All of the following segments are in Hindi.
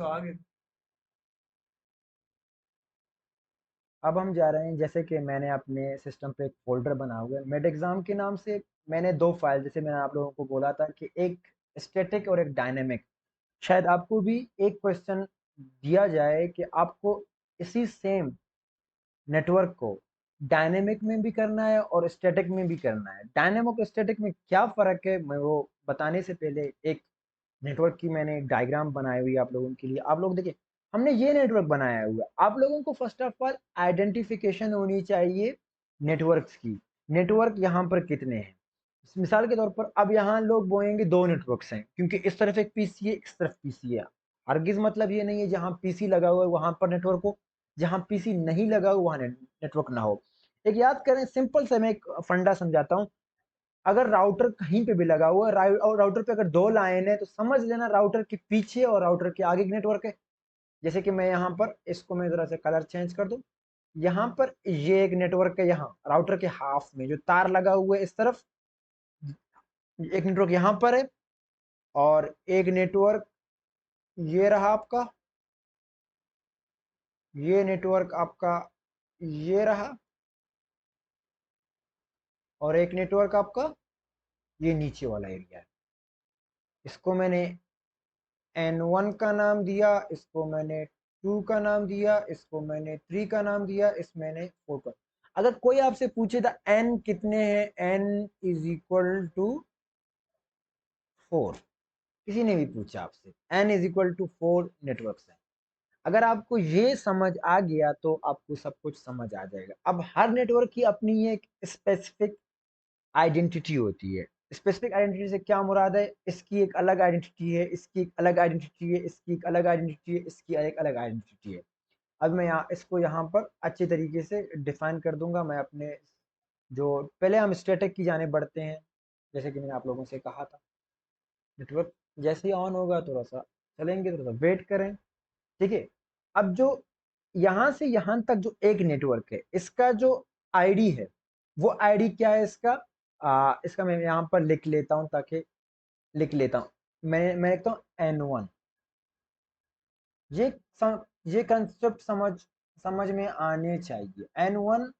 तो आगे अब हम जा रहे हैं, जैसे कि मैंने अपने सिस्टम पे एक फ़ोल्डर बना हुआ है मेड एग्ज़ाम के नाम से। मैंने 2 फ़ाइल, जैसे मैंने आप लोगों को बोला था कि एक स्टैटिक और एक डायनामिक। शायद आपको भी एक क्वेश्चन दिया जाए कि आपको इसी सेम नेटवर्क को डायनेमिक में भी करना है और स्टैटिक में भी करना है। डायनेमिक और स्टैटिक में क्या फ़र्क है, मैं वो बताने से पहले एक नेटवर्क की मैंने एक डायग्राम बनाई हुई है आप लोगों के लिए। आप लोग देखिए, हमने ये नेटवर्क बनाया हुआ है। आप लोगों को फर्स्ट ऑफ ऑल आइडेंटिफिकेशन होनी चाहिए नेटवर्क्स की। नेटवर्क यहाँ पर कितने हैं? मिसाल के तौर पर अब यहाँ लोग बोलेंगे 2 नेटवर्क्स हैं, क्योंकि इस तरफ एक पीसी है, इस तरफ पीसी है। हरगिज मतलब ये नहीं है जहाँ पीसी लगा हुआ है वहां पर नेटवर्क हो, जहाँ पीसी नहीं लगा हुआ वहां नेटवर्क ना हो। एक याद करें, सिंपल से मैं एक फंडा समझाता हूँ। अगर राउटर कहीं पे भी लगा हुआ है और राउटर पे अगर 2 लाइन है, तो समझ लेना राउटर के पीछे और राउटर के आगे नेटवर्क है। जैसे कि मैं यहाँ पर इसको मैं जरा से कलर चेंज कर दूं। यहाँ पर ये एक नेटवर्क है, यहाँ राउटर के हाफ में जो तार लगा हुआ है इस तरफ एक नेटवर्क यहाँ पर है, और एक नेटवर्क ये रहा आपका, ये नेटवर्क आपका ये रहा, और एक नेटवर्क आपका ये नीचे वाला एरिया है। इसको मैंने N1 का नाम दिया, इसको मैंने 2 का नाम दिया, इसको मैंने 3 का नाम दिया, इस मैंने 4 का। अगर कोई आपसे पूछे था n कितने हैं, n इज इक्वल टू 4, किसी ने भी पूछा आपसे, n is equal to 4 networks है। अगर आपको ये समझ आ गया तो आपको सब कुछ समझ आ जाएगा। अब हर नेटवर्क की अपनी एक स्पेसिफिक आइडेंटिटी होती है। स्पेसिफिक आइडेंटिटी से क्या मुराद है? इसकी एक अलग आइडेंटिटी है, इसकी एक अलग आइडेंटिटी है, इसकी एक अलग आइडेंटिटी है, इसकी एक अलग आइडेंटिटी है। अब मैं यहाँ इसको यहाँ पर अच्छे तरीके से डिफाइन कर दूंगा। मैं अपने जो पहले हम स्टैटिक की जाने बढ़ते हैं, जैसे कि मैंने आप लोगों से कहा था। नेटवर्क जैसे ही ऑन होगा थोड़ा सा चलेंगे, थोड़ा सा वेट करें, ठीक है। अब जो यहाँ से यहाँ तक जो एक नेटवर्क है, इसका जो आईडी है, वो आईडी क्या है इसका? इसका मैं यहाँ पर लिख लेता हूँ, ताकि लिख लेता हूँ। मैं लिखता हूँ N1। ये ये कंसेप्ट समझ में आने चाहिए। N1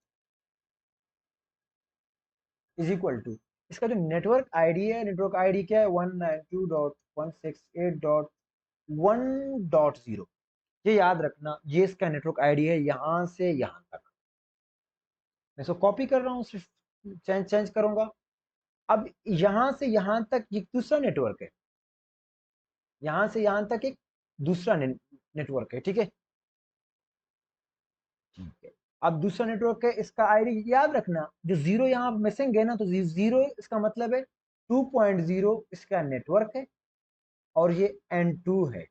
इज इक्वल टू, इसका जो नेटवर्क आईडी है, नेटवर्क आईडी क्या है? 192.168.1.0। ये याद रखना, ये इसका नेटवर्क आईडी है यहाँ से यहाँ तक। मैं इसको कॉपी कर रहा हूँ, सिर्फ चेंज चेंज करूंगा। अब यहाँ से यहाँ तक ये दूसरा नेटवर्क है, यहाँ से यहाँ तक एक दूसरा नेटवर्क है, ठीक है। ठीक है, अब दूसरा नेटवर्क है, इसका आईडी याद रखना। जो जीरो यहाँ मिसिंग है ना, तो जीरो इसका मतलब है 2.0 इसका नेटवर्क है, और ये N2 है,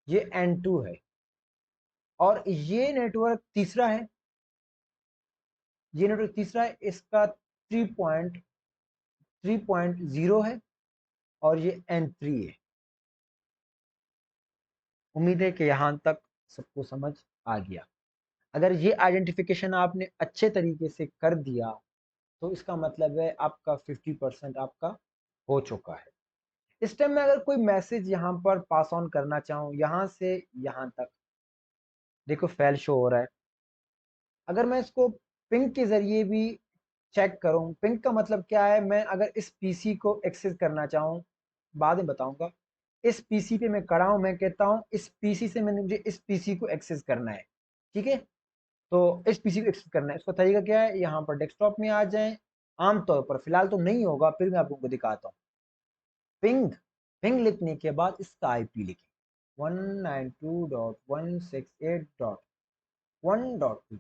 ये N2 है। और ये नेटवर्क तीसरा है, ये नेटवर्क तीसरा है, इसका 3.0 है, और ये N3 है। उम्मीद है कि यहाँ तक सबको समझ आ गया। अगर ये आइडेंटिफिकेशन आपने अच्छे तरीके से कर दिया, तो इसका मतलब है आपका 50% आपका हो चुका है। इस टाइम में अगर कोई मैसेज यहाँ पर पास ऑन करना चाहूँ, यहाँ से यहाँ तक, देखो फेल शो हो रहा है। अगर मैं इसको पिंग के जरिए भी चेक करूँ, पिंग का मतलब क्या है? मैं अगर इस पीसी को एक्सेस करना चाहूँ, बाद में बताऊंगा। इस पीसी पे मैं खड़ा हूँ, मैं कहता हूँ इस पीसी से मैंने मुझे इस पीसी को एक्सेस करना है, ठीक है। तो इस पीसी को एक्सेस करना है, इसका तरीका क्या है? यहाँ पर डेस्कटॉप में आ जाएं। आमतौर पर, फिलहाल तो नहीं होगा, फिर मैं आपको दिखाता हूँ। पिंग, पिंग लिखने के बाद इसका आईपी लिखें, 192.168.1.2।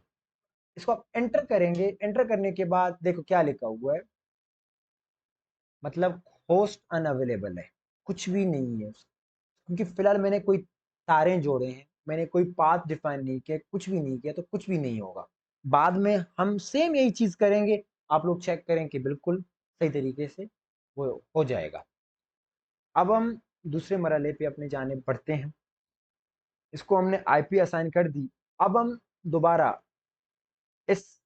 इसको आप एंटर करेंगे। एंटर करने के बाद देखो क्या लिखा हुआ है, मतलब होस्ट अनअवेलेबल है, कुछ भी नहीं है। क्योंकि फिलहाल मैंने कोई तारें जोड़े हैं, मैंने कोई पाथ डिफाइन नहीं किया, कुछ भी नहीं किया, तो कुछ भी नहीं होगा। बाद में हम सेम यही चीज करेंगे, आप लोग चेक करें कि बिल्कुल सही तरीके से वो हो जाएगा। अब हम दूसरे मरहले पे अपने जाने बढ़ते हैं। इसको हमने आईपी असाइन कर दी। अब हम दोबारा इस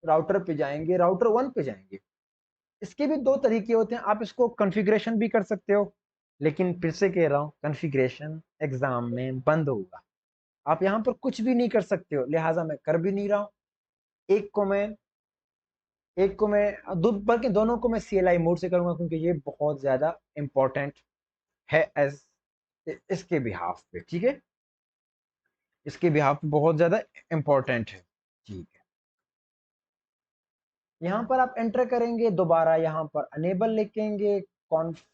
राउटर पे जाएंगे, राउटर 1 पे जाएंगे। इसके भी 2 तरीके होते हैं, आप इसको कॉन्फ़िगरेशन भी कर सकते हो, लेकिन फिर से कह रहा हूँ, कॉन्फ़िगरेशन एग्ज़ाम में बंद होगा। आप यहाँ पर कुछ भी नहीं कर सकते हो, लिहाज़ा मैं कर भी नहीं रहा हूँ। एक को मैं एक को मैं दो, बल्कि दोनों को मैं CLI मोड से करूँगा, क्योंकि ये बहुत ज़्यादा इम्पोर्टेंट है एज़ इसके बिहाफ़ पे, ठीक है? इसके बिहाफ़ पे बहुत ज़्यादा इम्पोर्टेंट है। ठीक है। यहाँ पर आप एंटर करेंगे, दोबारा यहाँ पर अनेबल लिखेंगे, कॉन्फ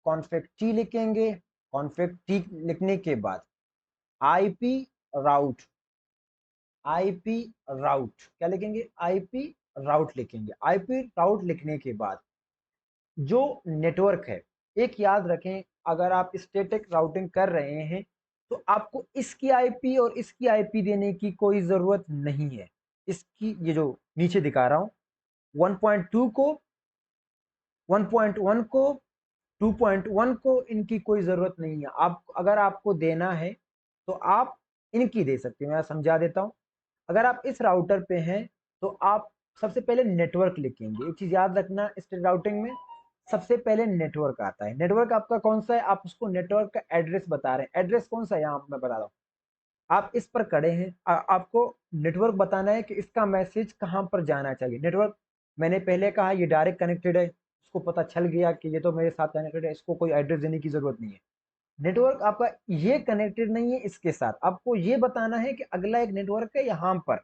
कॉन्फिग टी लिखेंगे। कॉन्फिग टी लिखने के बाद आईपी राउट, आईपी राउट क्या लिखेंगे? आईपी राउट लिखेंगे। आईपी राउट लिखने के बाद जो नेटवर्क है, एक याद रखें, अगर आप स्टैटिक राउटिंग कर रहे हैं तो आपको इसकी आईपी और इसकी आईपी देने की कोई ज़रूरत नहीं है। इसकी, ये जो नीचे दिखा रहा हूँ, 1.2 को, 1.1 को, 2.1 को इनकी कोई ज़रूरत नहीं है। आप अगर आपको देना है तो आप इनकी दे सकते हैं। मैं समझा देता हूँ। अगर आप इस राउटर पे हैं तो आप सबसे पहले नेटवर्क लिखेंगे। एक चीज़ याद रखना, इस राउटिंग में सबसे पहले नेटवर्क आता है। नेटवर्क आपका कौन सा है? आप उसको नेटवर्क का एड्रेस बता रहे हैं। एड्रेस कौन सा है? यहाँ मैं बता रहा हूँ। आप इस पर खड़े हैं, आपको नेटवर्क बताना है कि इसका मैसेज कहाँ पर जाना चाहिए। नेटवर्क मैंने पहले कहा ये डायरेक्ट कनेक्टेड है, उसको पता चल गया कि ये तो मेरे साथ कनेक्टेड है, इसको कोई एड्रेस देने की जरूरत नहीं है। नेटवर्क आपका ये कनेक्टेड नहीं है इसके साथ, आपको ये बताना है कि अगला एक नेटवर्क है यहाँ पर,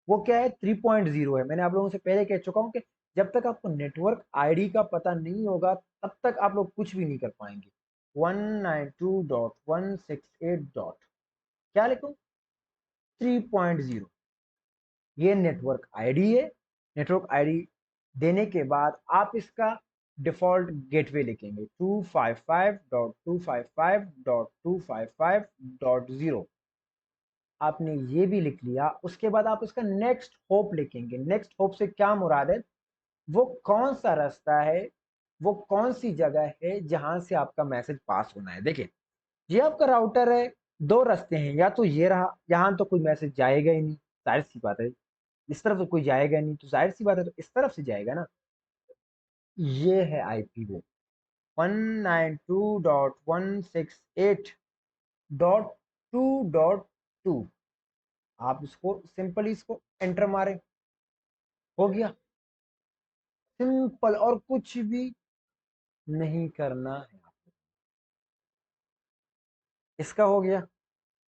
वो क्या है? 3.0 है। मैंने आप लोगों से पहले कह चुका हूँ कि जब तक आपको नेटवर्क आईडी का पता नहीं होगा तब तक आप लोग कुछ भी नहीं कर पाएंगे। 192.168 डॉट क्या लिखूं? 3.0, ये नेटवर्क आईडी है। नेटवर्क आईडी देने के बाद आप इसका डिफॉल्ट गेटवे लिखेंगे, 255.255.255.0। आपने ये भी लिख लिया। उसके बाद आप इसका नेक्स्ट होप लिखेंगे। नेक्स्ट होप से क्या मुराद है? वो कौन सा रास्ता है, वो कौन सी जगह है जहां से आपका मैसेज पास होना है। देखिए, ये आपका राउटर है, दो रास्ते हैं, या तो ये रहा, यहाँ तो कोई मैसेज जाएगा ही नहीं, जाहिर सी बात है। इस तरफ तो कोई जाएगा नहीं, तो जाहिर सी बात है तो इस तरफ से जाएगा ना। ये है आईपी वो 192.168.2.2। आप इसको सिंपली इसको एंटर मारें, हो गया। सिंपल, और कुछ भी नहीं करना है आपको। इसका हो गया।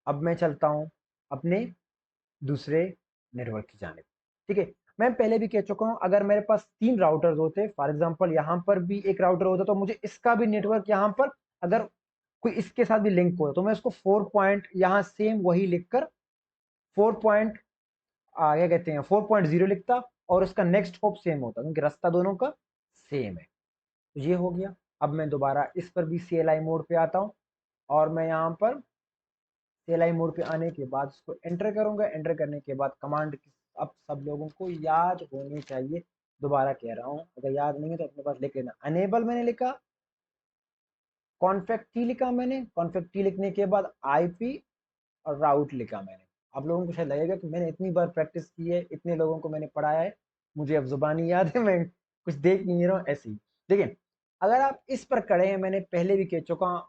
अब मैं चलता हूं अपने दूसरे नेटवर्क की जानिब। ठीक है, मैं पहले भी कह चुका हूं, अगर मेरे पास 3 राउटर्स होते, फॉर एग्जांपल यहां पर भी एक राउटर होता, तो मुझे इसका भी नेटवर्क यहां पर अगर कोई इसके साथ भी लिंक हो तो मैं इसको 4 पॉइंट यहां सेम वही लिखकर 4 पॉइंट क्या कहते हैं 4.0 लिखता, और उसका नेक्स्ट होप सेम होता, क्योंकि रास्ता दोनों का सेम है। तो ये हो गया। अब मैं दोबारा इस पर भी CLI मोड पे आता हूं, और मैं यहाँ पर CLI मोड पे आने के बाद इसको एंटर करूंगा। एंटर करने के बाद कमांड अब सब लोगों को याद होनी चाहिए। दोबारा कह रहा हूं, अगर याद नहीं है तो अपने पास लिख लेना। अनेबल मैंने लिखा, कॉन्फिग टी लिखा मैंने, कॉन्फिग टी लिखने के बाद आईपी और राउट लिखा मैंने। आप लोगों को शायद लगेगा कि मैंने इतनी बार प्रैक्टिस की है, इतने लोगों को मैंने पढ़ाया है, मुझे अब जुबानी याद है, मैं कुछ देख नहीं रहा हूँ ऐसे ही। देखिए, अगर आप इस पर खड़े हैं, मैंने पहले भी कह चुका हूँ,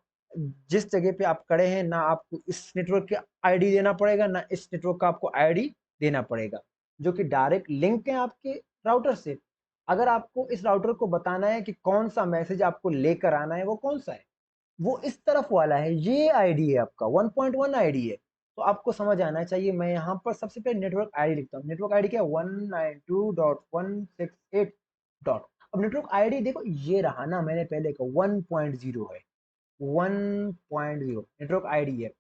जिस जगह पे आप खड़े हैं ना आपको इस नेटवर्क की आईडी देना पड़ेगा, ना इस नेटवर्क का आपको आईडी देना पड़ेगा, जो कि डायरेक्ट लिंक है आपके राउटर से। अगर आपको इस राउटर को बताना है कि कौन सा मैसेज आपको लेकर आना है, वो कौन सा है, वो इस तरफ वाला है, ये आईडी है आपका 1.1 आईडी है। तो आपको समझ आना चाहिए। मैं यहाँ पर सबसे पहले नेटवर्क आईडी लिखता हूँ। नेटवर्क आईडी क्या है? 192.168 डॉट। अब नेटवर्क आईडी देखो, ये रहा ना, मैंने पहले कहा 1.0 है, 1.0 नेटवर्क आईडी है।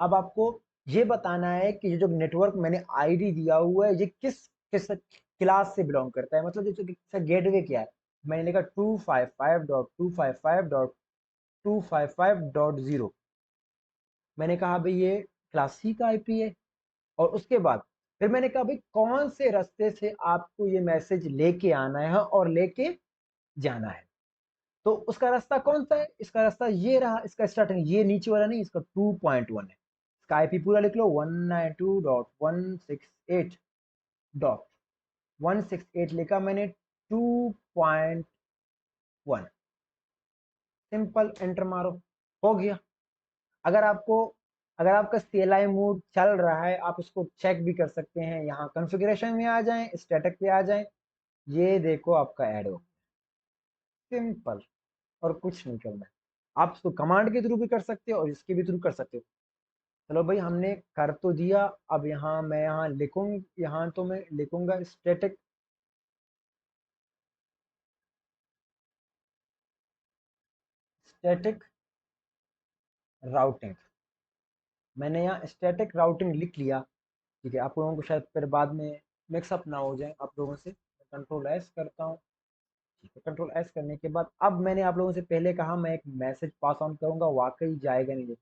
अब आपको ये बताना है कि ये जो नेटवर्क मैंने आईडी दिया हुआ है, ये किस किस क्लास से बिलोंग करता है, मतलब इसका गेटवे क्या है। मैंने लिखा 255.255.255.0। मैंने कहा भाई ये क्लास सी का आईपी है। और उसके बाद फिर मैंने कहा भाई कौन से रास्ते से आपको ये मैसेज लेके आना है और लेके जाना है। तो उसका रास्ता कौन सा है? इसका रास्ता ये रहा। इसका स्टार्टिंग ये नीचे वाला नहीं, इसका 2.1 है। इसका आईपी पूरा लिख लो, 192.168.168 लिखा मैंने, 2.1। सिंपल एंटर मारो, हो गया। अगर आपको अगर आपका CLI मोड चल रहा है, आप उसको चेक भी कर सकते हैं, यहाँ कॉन्फ़िगरेशन में आ जाएं, स्टैटिक पे आ जाएं, ये देखो आपका ऐड हो, सिंपल, और कुछ नहीं करना है। आप उसको कमांड के थ्रू भी कर सकते हो और इसके भी थ्रू कर सकते हो। चलो भाई, हमने कर तो दिया। अब यहाँ मैं यहाँ लिखूँ, यहाँ तो मैं लिखूंगा स्टैटिक स्टैटिक राउटिंग। मैंने यहाँ स्टैटिक राउटिंग लिख लिया। ठीक है, आप लोगों को शायद फिर बाद में मिक्सअप ना हो जाए आप लोगों से। कंट्रोल एस करता हूँ। ठीक है, कंट्रोल एस करने के बाद अब मैंने आप लोगों से पहले कहा मैं एक मैसेज पास ऑन करूंगा, वाकई जाएगा नहीं।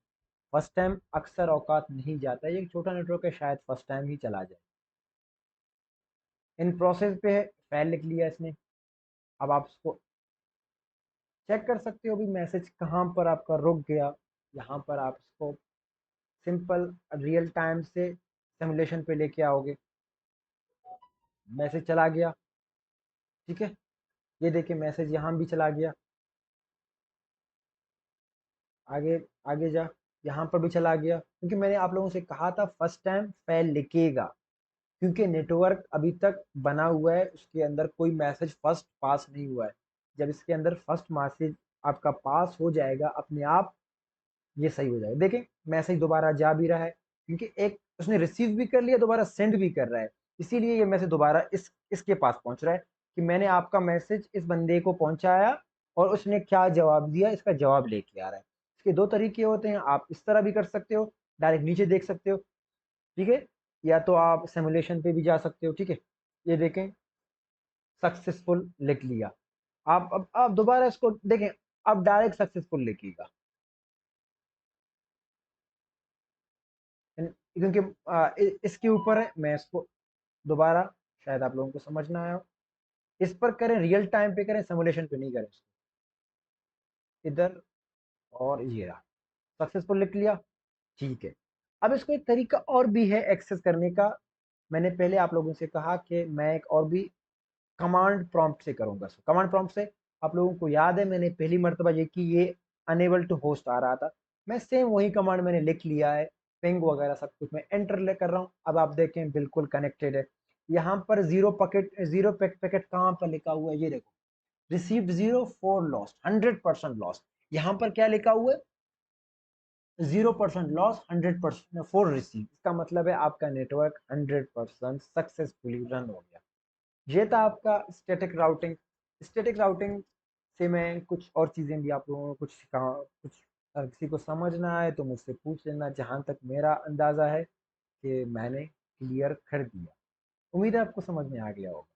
फर्स्ट टाइम अक्सर औकात नहीं जाता, ये एक छोटा नेटवर्क है, शायद फर्स्ट टाइम ही चला जाए। इन प्रोसेस पे है, फाइल लिख लिया इसने। अब आप उसको चेक कर सकते हो भी मैसेज कहाँ पर आपका रुक गया। यहाँ पर आप इसको सिंपल रियल टाइम से सिमुलेशन पे लेके आओगे, मैसेज चला गया। ठीक है, ये देखिए मैसेज यहाँ भी चला गया। आगे आगे जा, यहाँ पर भी चला गया, क्योंकि मैंने आप लोगों से कहा था फर्स्ट टाइम फाइल लिखेगा, क्योंकि नेटवर्क अभी तक बना हुआ है, उसके अंदर कोई मैसेज फर्स्ट पास नहीं हुआ है। जब इसके अंदर फर्स्ट मैसेज आपका पास हो जाएगा अपने आप, ये सही हो जाएगा। देखें मैसेज दोबारा जा भी रहा है, क्योंकि एक उसने रिसीव भी कर लिया, दोबारा सेंड भी कर रहा है, इसीलिए ये मैसेज दोबारा इसके पास पहुंच रहा है कि मैंने आपका मैसेज इस बंदे को पहुंचाया और उसने क्या जवाब दिया, इसका जवाब लेके आ रहा है। इसके दो तरीके होते हैं, आप इस तरह भी कर सकते हो, डायरेक्ट नीचे देख सकते हो। ठीक है, या तो आप सिमुलेशन पे भी जा सकते हो। ठीक है, ये देखें सक्सेसफुल लिख लिया। आप अब आप दोबारा इसको देखें, अब डायरेक्ट सक्सेसफुल लिखिएगा। क्योंकि इसके ऊपर है, मैं इसको दोबारा, शायद आप लोगों को समझ ना आया हो, इस पर करें, रियल टाइम पे करें, सिमुलेशन पे नहीं करें इधर। और ये रहा, सक्सेसफुल लिख लिया। ठीक है, अब इसको एक तरीका और भी है एक्सेस करने का। मैंने पहले आप लोगों से कहा कि मैं एक और भी कमांड प्रॉम्प्ट से करूंगा। कमांड प्रॉम्प्ट से आप लोगों को याद है मैंने पहली मर्तबा ये की, ये अनेबल टू होस्ट आ रहा था, मैं सेम वही कमांड मैंने लिख लिया है, पिंग वगैरह सब कुछ मैं एंटर ले कर रहा हूँ। अब आप देखें बिल्कुल कनेक्टेड है। यहाँ पर जीरो पैकेट कहाँ पर लिखा हुआ है, ये देखो, received zero, for lost 100% lost. यहाँ पर क्या लिखा हुआ है, 0% लॉस, 100% फॉर रिसीव। इसका मतलब है आपका नेटवर्क 100% सक्सेसफुली रन हो गया। ये था आपका स्टैटिक राउटिंग। स्टैटिक राउटिंग से मैं कुछ और चीज़ें भी आप लोगों को कुछ सिखा, कुछ अगर किसी को समझ ना आए तो मुझसे पूछ लेना। जहाँ तक मेरा अंदाज़ा है कि मैंने क्लियर कर दिया, उम्मीद है आपको समझ में आ गया होगा।